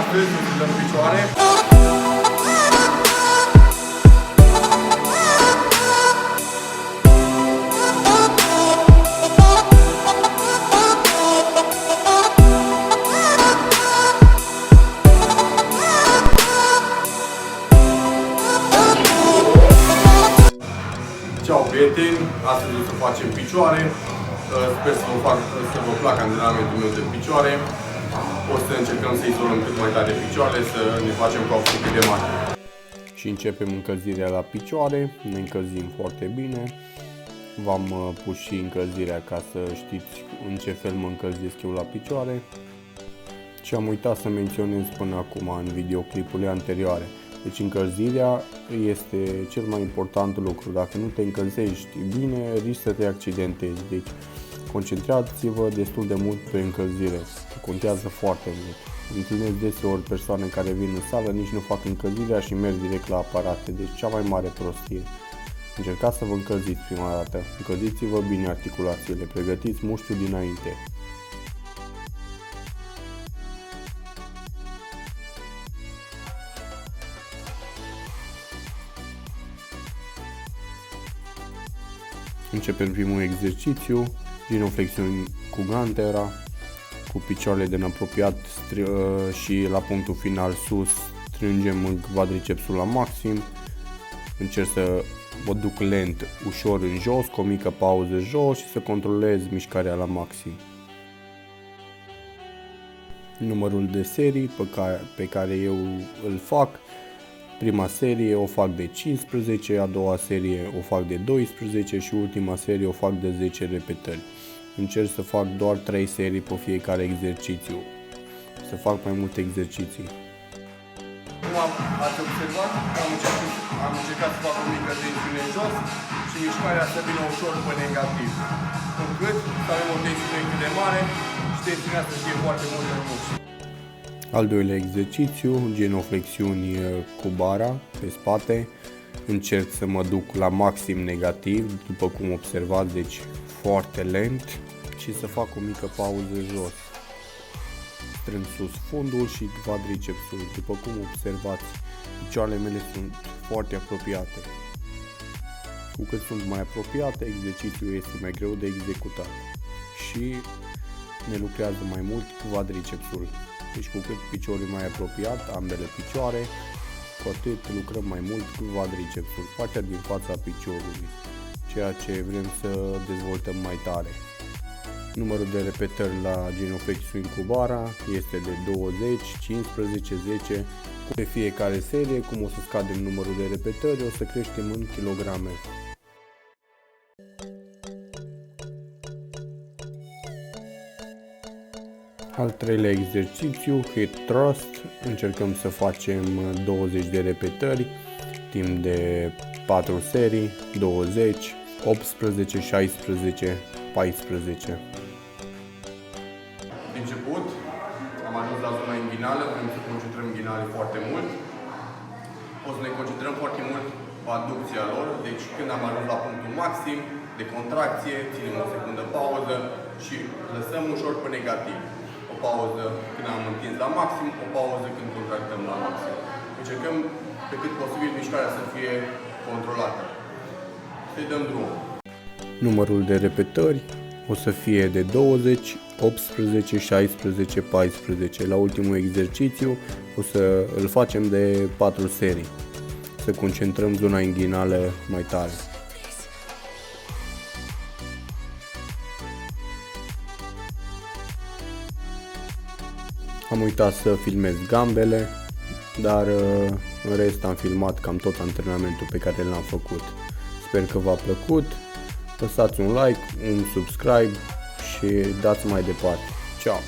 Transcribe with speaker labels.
Speaker 1: Astăzi o să dăm picioare. Ciao prieteni, astăzi o să facem picioare. Sper să vă placă antrenamentul meu de picioare. O să încercăm să izolăm cât mai tare picioarele, să ne facem coapsul cât de mare.
Speaker 2: Și începem încălzirea la picioare, ne încălzim foarte bine. V-am pus și încălzirea ca să știți în ce fel mă încălzesc eu la picioare. Și am uitat să menționez până acum în videoclipurile anterioare. Deci încălzirea este cel mai important lucru. Dacă nu te încălzești bine, risci să te accidentezi. Deci concentrați-vă destul de mult pe încălzire. Contează foarte mult. Întâlnesc deseori persoane care vin în sală, nici nu fac încălzirea și merg direct la aparate. Deci cea mai mare prostie. Încercați să vă încălziți prima dată. Încălziți-vă bine articulațiile. Pregătiți mușchiul dinainte. Începem primul exercițiu, genoflexiuni cu gantera, cu picioarele de apropiat și la punctul final sus strângem quadricepsul la maxim. Încerc să mă duc lent, ușor în jos, cu o mică pauză jos și să controlez mișcarea la maxim. Numărul de serii pe care eu îl fac: prima serie o fac de 15, a doua serie o fac de 12 și ultima serie o fac de 10 repetări. Încerc să fac doar 3 serii pe fiecare exercițiu, să fac mai multe exerciții.
Speaker 1: Cum ați observat, am încercat să fac o mică tensiune în jos și mișcarea să vină ușor pe negativ, încât să avem o tensiune cât de mare și tensiunea să fie foarte mult în mușchi.
Speaker 2: Al doilea exercițiu, genoflexiuni cu bara pe spate. Încerc să mă duc la maxim negativ, după cum observați, deci foarte lent, și să fac o mică pauză jos. Strâng sus fundul și quadricepsul. După cum observați, picioarele mele sunt foarte apropiate. Cu cât sunt mai apropiate, exercițiul este mai greu de executat și ne lucrează mai mult quadricepsul. Deci cu cât piciorul e mai apropiat, ambele picioare, cu atât lucrăm mai mult cu quadricepsul, partea din fața piciorului, ceea ce vrem să dezvoltăm mai tare. Numărul de repetări la genoflexiuni cu bara este de 20, 15, 10. Pe fiecare serie, cum o să scadem numărul de repetări, o să creștem în kilograme. Al treilea exercițiu, hip thrust. Încercăm să facem 20 de repetări, timp de 4 serii, 20, 18, 16, 14.
Speaker 1: De început, am ajuns la zona inghinală, vrem să concentrăm inghinale foarte mult. O să ne concentrăm foarte mult pe aducția lor, deci când am ajuns la punctul maxim de contracție, ținem o secundă pauză și lăsăm ușor pe negativ. O pauză când am întins la maxim, o pauză când contractăm la maxim. Încercăm pe cât posibil mișcarea să fie controlată. Să-i dăm drum.
Speaker 2: Numărul de repetări o să fie de 20, 18, 16, 14. La ultimul exercițiu o să îl facem de 4 serii. Să concentrăm zona inghinală mai tare. Am uitat să filmez gambele, dar în rest am filmat cam tot antrenamentul pe care l-am făcut. Sper că v-a plăcut, lăsați un like, un subscribe și dați mai departe. Ciao!